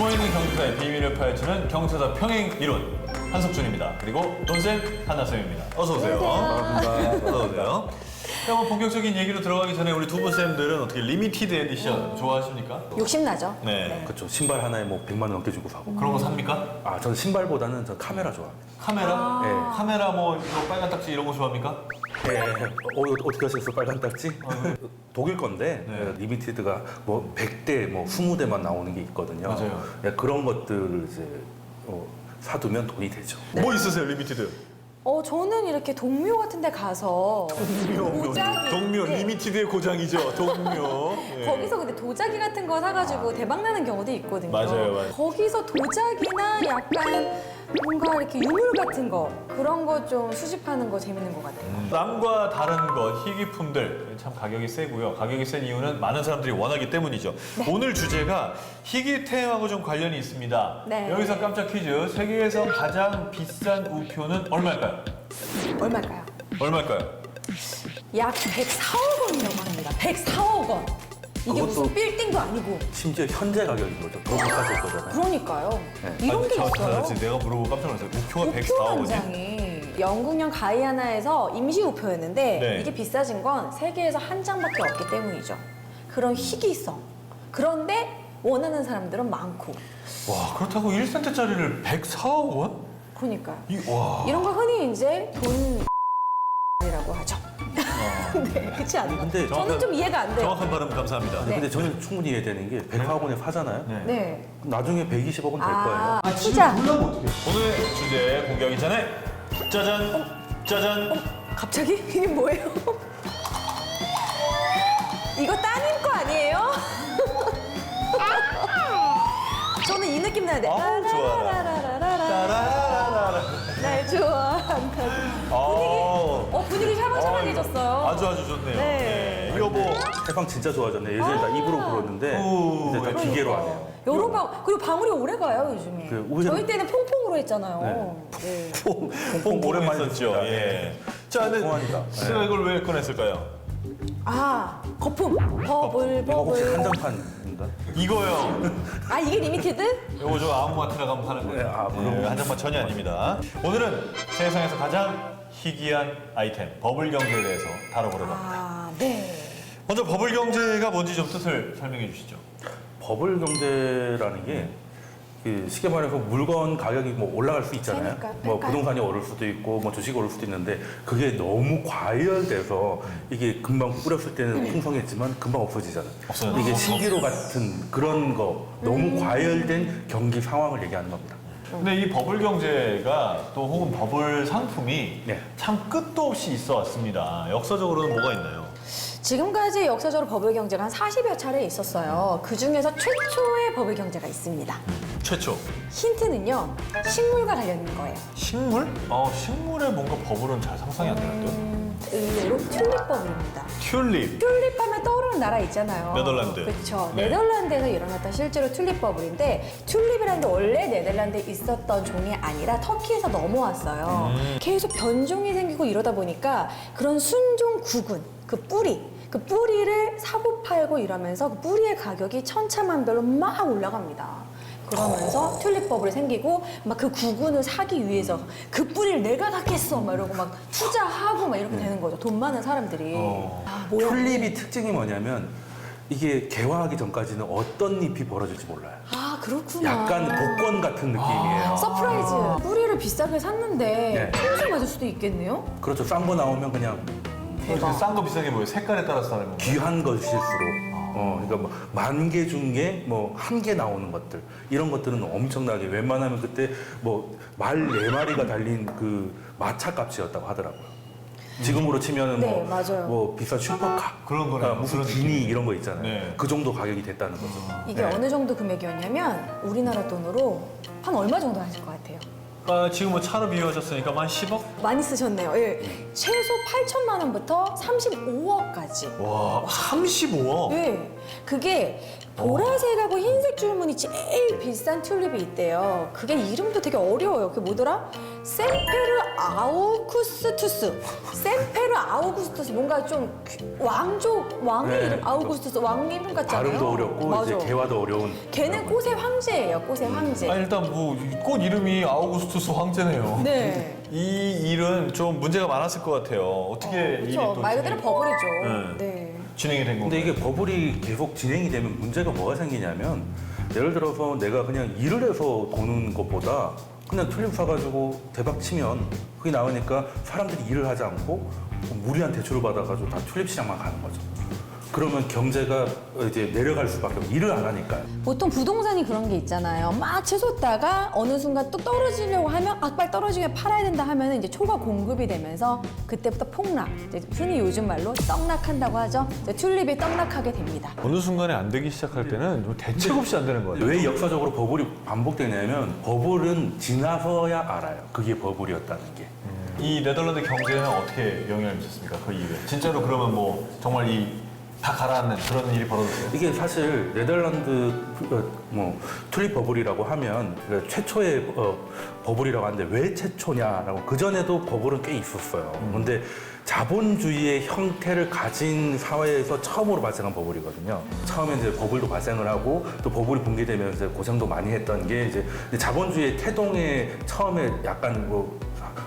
숨어있는 경제사의 비밀을 파헤치는 경제사 평행 이론 한석준입니다. 그리고 돈쌤 한나쌤입니다. 어서 오세요. 반갑습니다. 어서 오세요. 자, 뭐 본격적인 얘기로 들어가기 전에 우리 두 분 쌤들은 어떻게 리미티드 에디션 좋아하십니까? 욕심나죠? 네. 그렇죠. 신발 하나에 뭐 100만 원 넘게 주고 사고. 그런 거 삽니까? 아, 저는 신발보다는 저 카메라 좋아합니다. 카메라? 네. 카메라 뭐 이거 빨간 딱지 이런 거 좋아합니까? 네. 어떻게 하셨어? 빨간 딱지? 독일 건데 네. 리미티드가 뭐 100대, 뭐 20대만 나오는 게 있거든요. 맞아요. 네, 그런 것들을 이제 사두면 돈이 되죠. 뭐 있으세요, 리미티드? 저는 이렇게 동묘 같은 데 가서 도자기 동묘 네. 리미티드의 고장이죠. 동묘. 예. 거기서 근데 도자기 같은 거 사가지고 대박 나는 경우도 있거든요. 맞아요, 맞아요. 거기서 도자기나 약간 뭔가 이렇게 유물 같은 거 그런 거 좀 수집하는 거 재밌는 것 같아요. 남과 다른 것, 희귀품들 참 가격이 세고요. 가격이 센 이유는 많은 사람들이 원하기 때문이죠. 오늘 주제가 희귀템하고 좀 관련이 있습니다. 네. 여기서 깜짝 퀴즈. 세계에서 가장 비싼 우표는 얼마일까요? 얼마일까요? 얼마일까요? 약 104억 원이라고 합니다. 104억 원. 이게 그것도- 무슨 빌딩도 아니고. 심지어 현재 가격인 거죠. 더 비싸질 거잖아요. 그러니까요. 네. 이런 게 있어요. 지금 내가 물어보고 깜짝 놀랐어요. 우표가 우표 104억 원이요? 현장이 영국령 가이아나에서 임시 우표였는데 네. 이게 비싸진 건 세계에서 한 장밖에 없기 때문이죠. 그런 희귀성. 그런데 원하는 사람들은 많고. 와, 그렇다고 1센트짜리를 104억 원? 그러니까요. 와. 이런 걸 흔히 이제 돈이라고 하죠. 네, 그렇지 않나요? 근데 저는 좀 이해가 안 돼요. 정확한 발음 감사합니다. 네. 근데 저는 충분히 이해되는 게 104억 원에 파잖아요. 네. 네. 나중에 120억은 될 거예요. 투자. 오늘 주제 공개하기 전에 짜잔, 짜잔. 갑자기? 이게 뭐예요? 이거 따님 거 아니에요? 저는 이 느낌 나는데. 아우, 좋아라. 라라라라라라. 따라라라라. 날 좋아한다. 분위기 샤방샤방해졌어요. 아주 좋네요. 네. 이거 뭐 해방 진짜 좋아졌네. 예전에 다 입으로 불었는데 오, 이제 다 기계로 하네요. 여러 방 그리고 방울이 오래 가요 요즘에. 저희 때는 퐁퐁으로 했잖아요. 네. 퐁퐁 오랜만에 했었죠. 듣습니다. 예. 자, 근데 통화니까. 제가 이걸 왜 꺼냈을까요? 거품. 버블 이거 혹시 버블. 한정판인가? 이거요. 아 이게 리미티드? 이거 저 아무마트나 가면 파는 거예요. 네, 그럼. 한정판 전혀 아닙니다. 오늘은 세상에서 가장 희귀한 아이템 버블 경제에 대해서 다뤄보려고 합니다. 네. 먼저 버블 경제가 뭔지 좀 뜻을 설명해 주시죠. 버블 경제라는 게 쉽게 말해서 물건 가격이 뭐 올라갈 수 있잖아요. 그러니까, 뭐 그러니까요. 부동산이 오를 수도 있고 뭐 주식이 오를 수도 있는데 그게 너무 과열돼서 이게 금방 뿌렸을 때는 풍성했지만 금방 없어지잖아요. 없어요. 이게 신기루 같은 그런 거 너무 과열된 경기 상황을 얘기하는 겁니다. 근데 이 버블 경제가 또 혹은 버블 상품이 네. 참 끝도 없이 있어 왔습니다. 역사적으로는 뭐가 있나요? 지금까지 역사적으로 버블 경제가 한 40여 차례 있었어요. 그 중에서 최초의 버블 경제가 있습니다. 최초. 힌트는요, 식물과 관련된 거예요. 식물? 식물에 뭔가 버블은 잘 상상이 안 되는데요. 의외로 튤립 버블입니다. 튤립. 튤립 하면 떠오르는 나라 있잖아요. 네덜란드. 그렇죠. 네. 네덜란드에서 일어났던 실제로 튤립 버블인데 튤립이라는 게 원래 네덜란드에 있었던 종이 아니라 터키에서 넘어왔어요. 계속 변종이 생기고 이러다 보니까 그런 순종 구근, 그 뿌리를 사고 팔고 이러면서 그 뿌리의 가격이 천차만별로 막 올라갑니다. 그러면서 튤립 버블이 생기고 막 그 구근을 사기 위해서 그 뿌리를 내가 갖겠어 막 이러고 막 투자하고 막 이렇게 되는 거죠. 돈 많은 사람들이. 뭐야? 튤립이 특징이 뭐냐면 이게 개화하기 전까지는 어떤 잎이 벌어질지 몰라요. 그렇구나. 약간 복권 같은 느낌이에요. 서프라이즈. 뿌리를 비싸게 샀는데 네. 통수 맞을 수도 있겠네요. 그렇죠. 싼 거 나오면 그냥 대박. 싼 거 비싼 게 뭐예요? 색깔에 따라서 다른 건가요? 귀한 것일수록 그러니까 뭐 10,000개 중에 뭐 1개 나오는 것들 이런 것들은 엄청나게 웬만하면 그때 뭐 말 4마리가 달린 그 마차 값이었다고 하더라고요. 지금으로 치면은 네, 맞아요. 뭐 비싼 슈퍼카 그런 거네. 무슨 그런 기니 이런 거 있잖아요. 네. 그 정도 가격이 됐다는 거죠. 이게 네. 어느 정도 금액이었냐면 우리나라 돈으로 한 얼마 정도 하실 것 같아요? 지금 뭐 차로 비워졌으니까 한 10억? 많이 쓰셨네요. 예. 최소 8천만 원부터 35억까지. 와, 35억? 네. 그게 보라색하고 흰색 줄무늬 제일 비싼 튤립이 있대요. 그게 이름도 되게 어려워요. 그게 뭐더라? 샘페르 아우구스투스. 샘페르 아우구스투스. 뭔가 좀 왕족, 왕의 네. 이름, 아우구스투스. 왕 이름 같잖아요. 발음도 어렵고 맞아. 이제 개화도 어려운. 걔는 꽃의 황제예요. 꽃의 황제. 아, 일단 뭐 꽃 이름이 아우구스투스 황제네요. 네. 이 일은 좀 문제가 많았을 것 같아요. 어떻게 일이 그렇죠. 또 말 그대로 버블이죠. 네. 네. 진행이 된 근데 건가요? 이게 버블이 계속 진행이 되면 문제가 뭐가 생기냐면 예를 들어서 내가 그냥 일을 해서 도는 것보다 그냥 튤립 사가지고 대박 치면 그게 나오니까 사람들이 일을 하지 않고 무리한 대출을 받아가지고 다 튤립 시장만 가는 거죠. 그러면 경제가 이제 내려갈 수밖에 없고 일을 안 하니까요. 보통 부동산이 그런 게 있잖아요. 막 채솟다가 어느 순간 또 떨어지려고 하면 빨리 떨어지면 팔아야 된다 하면 이제 초과 공급이 되면서 그때부터 폭락. 이제 흔히 요즘 말로 떡락한다고 하죠. 이제 튤립이 떡락하게 됩니다. 어느 순간에 안 되기 시작할 때는 좀 대책 없이 안 되는 것 같아요. 왜 역사적으로 버블이 반복되냐면 버블은 지나서야 알아요. 그게 버블이었다는 게. 이 네덜란드 경제에는 어떻게 영향을 미쳤습니까? 그 이후에 진짜로 그러면 뭐 정말 다 가라앉는 그런 일이 벌어졌어요? 이게 사실 네덜란드 튤립 버블이라고 하면 최초의 버블이라고 하는데 왜 최초냐라고 그 전에도 버블은 꽤 있었어요. 근데 자본주의의 형태를 가진 사회에서 처음으로 발생한 버블이거든요. 처음에 이제 버블도 발생을 하고 또 버블이 붕괴되면서 고생도 많이 했던 게 이제 자본주의의 태동에 처음에 약간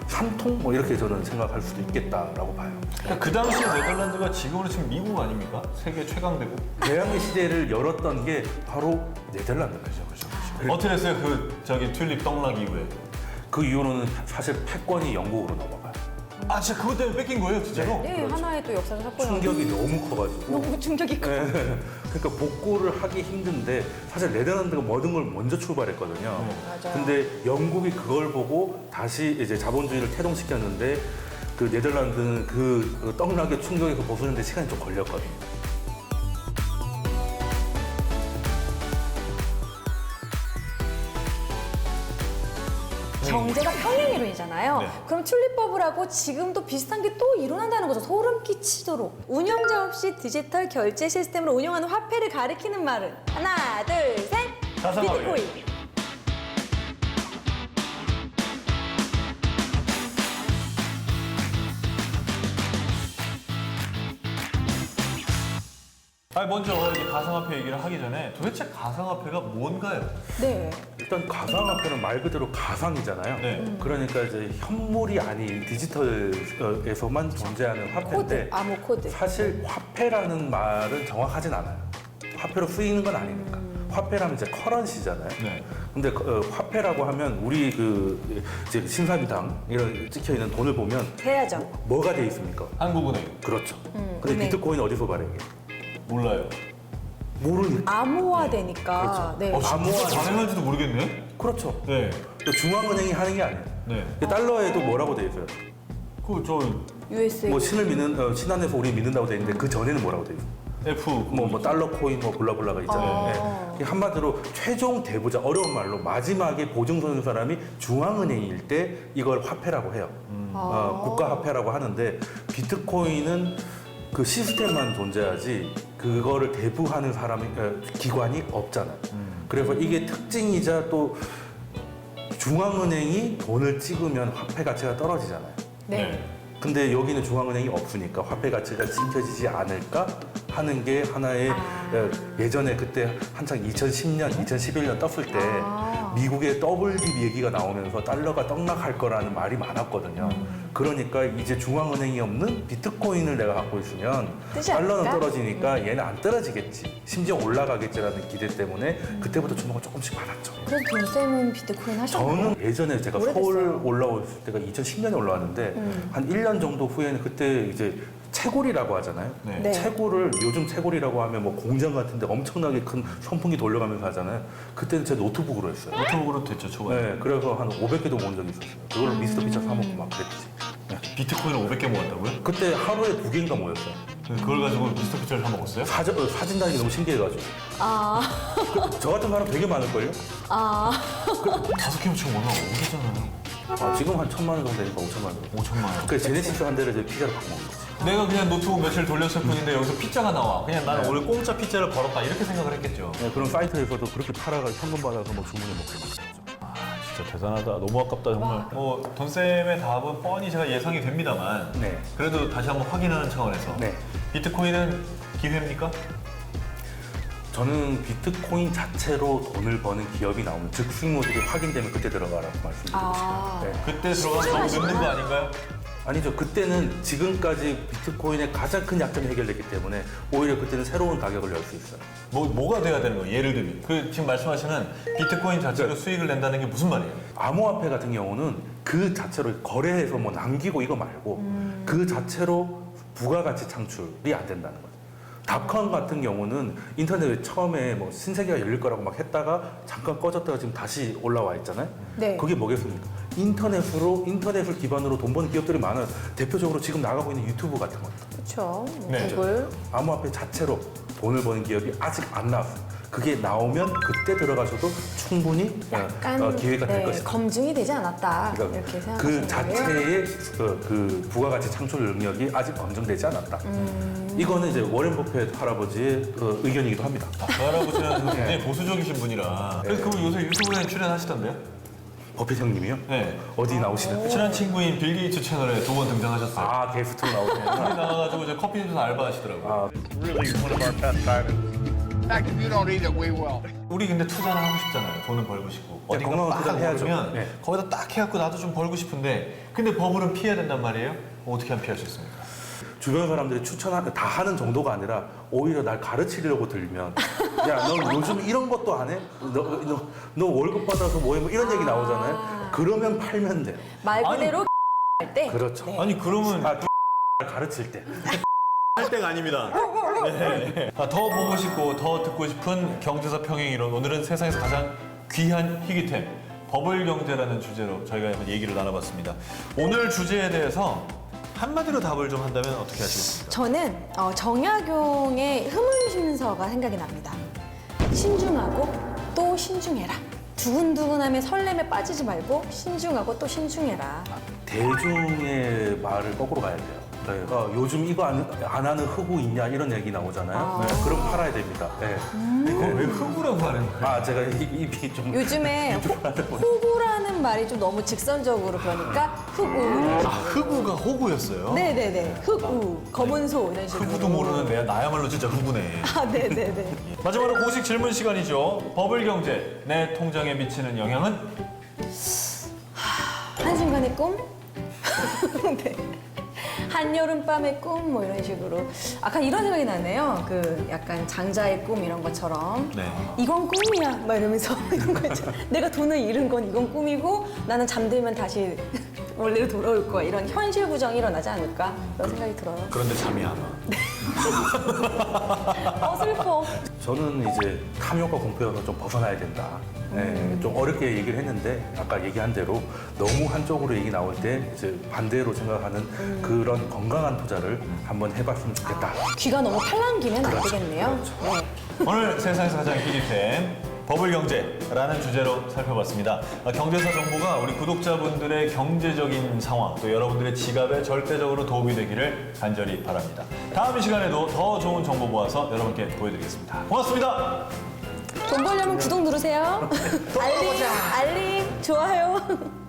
산통 이렇게 저는 생각할 수도 있겠다라고 봐요. 그러니까 그 당시에 네덜란드가 지금으로 치면 미국 아닙니까? 세계 최강대국. 대항해 시대를 열었던 게 바로 네덜란드죠. 어떻게 됐어요? 튤립 떡락 이후에? 그 이후로는 사실 패권이 영국으로 넘어가요. 아, 진짜 그것 때문에 뺏긴 거예요, 진짜로? 네, 하나의 또 역사적 사건이 충격이 너무 커가지고. 너무 충격이 커. 그러니까 복구를 하기 힘든데 사실 네덜란드가 모든 걸 먼저 출발했거든요. 맞아요. 근데 영국이 그걸 보고 다시 이제 자본주의를 태동시켰는데 그 네덜란드는 그 떡락의 충격에서 벗어나는데 시간이 좀 걸렸거든요. 경제가 평행 이론이잖아요. 네. 그럼 튤립 버블하고 지금도 비슷한 게 또 일어난다는 거죠. 소름 끼치도록. 운영자 없이 디지털 결제 시스템을 운영하는 화폐를 가리키는 말은 하나, 둘, 셋. 가상화폐. 비트코인. 먼저 이제 가상화폐 얘기를 하기 전에 도대체 가상화폐가 뭔가요? 네. 일단 가상화폐는 말 그대로 가상이잖아요. 네. 그러니까 이제 현물이 아닌 디지털에서만 존재하는 코드, 화폐인데 암호 코드. 사실 화폐라는 말은 정확하진 않아요. 화폐로 쓰이는 건 아니니까. 화폐라면 이제 커런시잖아요. 네. 근데 화폐라고 하면 우리 이제 신사비당 이런 찍혀 있는 돈을 보면 해야죠. 뭐가 돼 있습니까? 한국은행. 그렇죠. 근데 은행. 비트코인 어디서 발행해? 몰라요. 모르니까. 암호화 되니까. 그렇죠. 네. 진짜 발행할지도 모르겠네? 그렇죠. 네. 또 중앙은행이 하는 게 아니에요. 네. 달러에도 뭐라고 돼 있어요? USA. 뭐 신을 믿는 신안에서 우리 믿는다고 돼 있는데 그 전에는 뭐라고 돼 있어요? F. 뭐 달러 코인 뭐 블라블라가 있잖아요. 네. 한마디로 최종 대부자 어려운 말로 마지막에 보증서는 사람이 중앙은행일 때 이걸 화폐라고 해요. 국가 화폐라고 하는데 비트코인은 그 시스템만 존재하지 그거를 대부하는 사람이 기관이 없잖아요. 그래서 이게 특징이자 또 중앙은행이 돈을 찍으면 화폐 가치가 떨어지잖아요. 네. 근데 여기는 중앙은행이 없으니까 화폐 가치가 지켜지지 않을까 하는 게 하나의 예전에 그때 한창 2010년, 2011년 떴을 때 미국의 WD 얘기가 나오면서 달러가 떡락할 거라는 말이 많았거든요. 그러니까 이제 중앙은행이 없는 비트코인을 내가 갖고 있으면 뜨지 달러는 않을까? 떨어지니까 얘는 안 떨어지겠지. 심지어 올라가겠지라는 기대 때문에 그때부터 주목을 조금씩 받았죠. 그래서 돈쌤은 비트코인 하셨나요? 저는 예전에 제가 오래됐어요. 서울 올라왔을 때가 2010년에 올라왔는데 한 1년 정도 후에는 그때 이제 채굴이라고 하잖아요. 네. 네. 채굴을 요즘 채굴이라고 하면 뭐 공장 같은데 엄청나게 큰 선풍기 돌려가면서 하잖아요. 그때는 제 노트북으로 했어요. 노트북으로 됐죠, 초반에. 네, 그래서 한 500개도 모은 적이 있었어요. 그걸로 미스터 피자 사 먹고 막 그랬지. 네. 비트코인을 500개 모았다고요? 그때 하루에 2개인가 모였어요. 그걸 가지고 미스터 피자를 사 먹었어요? 사진 다니기 너무 신기해가지고. 아, 저 같은 사람 되게 많을걸요? 아. 5개 치고 워낙 오르잖아요. 지금 한 1,000만 원 정도 되니까 5천만 원. 5천만 원. 그 제네시스 한 대를 이제 피자로 바꿔 먹는 거지. 내가 그냥 노트북 며칠 돌렸을 뿐인데 여기서 피자가 나와. 그냥 나는 오늘 공짜 피자를 벌었다 이렇게 생각을 했겠죠. 네, 그런 사이트에서도 그렇게 팔아가 현금 받아서 뭐 주문해 먹고 있죠. 아 진짜 대단하다. 너무 아깝다 정말. 뭐 돈쌤의 답은 뻔히 제가 예상이 됩니다만 네. 그래도 다시 한번 확인하는 차원에서 네. 비트코인은 기회입니까? 저는 비트코인 자체로 돈을 버는 기업이 나오면 즉 수익모델이 확인되면 그때 들어가라고 말씀드리고 아. 싶어요. 네. 그때 들어가면 너무 늦는 거 아닌가요? 아니죠. 그때는 지금까지 비트코인의 가장 큰 약점이 해결됐기 때문에 오히려 그때는 새로운 가격을 열 수 있어요. 뭐가 돼야 되는 거예요? 예를 들면 그 지금 말씀하시는 비트코인 자체로 수익을 낸다는 게 무슨 말이에요? 암호화폐 같은 경우는 그 자체로 거래해서 뭐 남기고 이거 말고 그 자체로 부가가치 창출이 안 된다는 거죠. 닷컴 같은 경우는 인터넷에 처음에 뭐 신세계가 열릴 거라고 막 했다가 잠깐 꺼졌다가 지금 다시 올라와 있잖아요. 네. 그게 뭐겠습니까? 인터넷을 기반으로 돈 버는 기업들이 많아요. 대표적으로 지금 나가고 있는 유튜브 같은 것도. 그렇죠. 네. 구글. 암호화폐 자체로 돈을 버는 기업이 아직 안 나왔어요. 그게 나오면 그때 들어가셔도 충분히 약간 기회가 될 네, 것이다. 검증이 되지 않았다. 그러니까 이렇게 생각하시는 그 거예요? 자체의 그 부가가치 창출 능력이 아직 검증되지 않았다. 이거는 이제 워렌 버핏 할아버지의 의견이기도 합니다. 그 할아버지는 굉장히 보수적이신 분이라. 그래서 그분 요새 유튜브에 출연하시던데요? 버핏 형님이요? 네. 어디 나오시는? 친한 친구인 빌 게이츠 채널에 2번 등장하셨어요. 아 게스트로 나오시는구나. 거기 나가가지고 이제 커피 좀 알바하시더라고요. 아, Really one of our best items. In fact, if you don't eat it, we will. 우리 근데 투자는 하고 싶잖아요. 돈을 벌고 싶고. 네, 어디가 건강한 빡 투자는 해야죠. 오르면 네. 거기다 딱 해갖고 나도 좀 벌고 싶은데 근데 버블은 피해야 된단 말이에요? 어떻게 하면 피할 수 있습니까? 주변 사람들이 다 하는 정도가 아니라 오히려 날 가르치려고 들면 야 너 요즘 이런 것도 안 해? 너 월급 받아서 뭐해? 뭐 이런 얘기 나오잖아요. 그러면 팔면 돼요. 말 그대로 할 때. 그렇죠. 네. 아니 그러면 아, 가르칠 때. 할 때가 아닙니다. 네. 더 보고 싶고 더 듣고 싶은 경제사 평행이론 오늘은 세상에서 가장 귀한 희귀템 버블 경제라는 주제로 저희가 한번 얘기를 나눠봤습니다. 오늘 주제에 대해서 한마디로 답을 좀 한다면 어떻게 하시겠습니까? 저는 정약용의 흐물심서가 생각이 납니다. 신중하고 또 신중해라. 두근두근하면 설렘에 빠지지 말고 신중하고 또 신중해라. 대중의 말을 거꾸로 가야 돼요. 네. 요즘 이거 안 하는 흑우 있냐 이런 얘기 나오잖아요. 네, 그럼 팔아야 됩니다. 네. 이거 왜 흑우라고 하는 거예요? 아 제가 입이 좀 요즘에 호구라는 말이 좀 너무 직선적으로 그러니까 흑우. 아 흑우가 호구였어요? 네네네. 흑우, 검은 소 이런 식으로. 흑우도 모르는 내가 나야말로 진짜 흑우네. 아, 네네네. 마지막으로 공식 질문 시간이죠. 버블 경제 내 통장에 미치는 영향은? 한순간의 꿈? 네. 한여름밤의 꿈? 뭐 이런 식으로. 아까 이런 생각이 나네요. 그 약간 장자의 꿈 이런 것처럼. 네. 이건 꿈이야. 막 이러면서 이런 거 있죠. 내가 돈을 잃은 건 이건 꿈이고 나는 잠들면 다시 원래로 돌아올 거야. 이런 현실 부정이 일어나지 않을까? 그런 생각이 들어요. 그런데 잠이 안 와. 슬퍼. 저는 이제 탐욕과 공포에서 좀 벗어나야 된다. 네, 좀 어렵게 얘기를 했는데 아까 얘기한 대로 너무 한쪽으로 얘기 나올 때 이제 반대로 생각하는 그런 건강한 투자를 한번 해봤으면 좋겠다. 귀가 너무 팔랑기면 안 그렇죠. 되겠네요. 네. 오늘 세상에서 가장 희귀템 버블 경제라는 주제로 살펴봤습니다. 경제사 정보가 우리 구독자분들의 경제적인 상황 또 여러분들의 지갑에 절대적으로 도움이 되기를 간절히 바랍니다. 다음 이 시간에도 더 좋은 정보 모아서 여러분께 보여드리겠습니다. 고맙습니다. 돈 벌려면 구독 누르세요. 알림, 좋아요.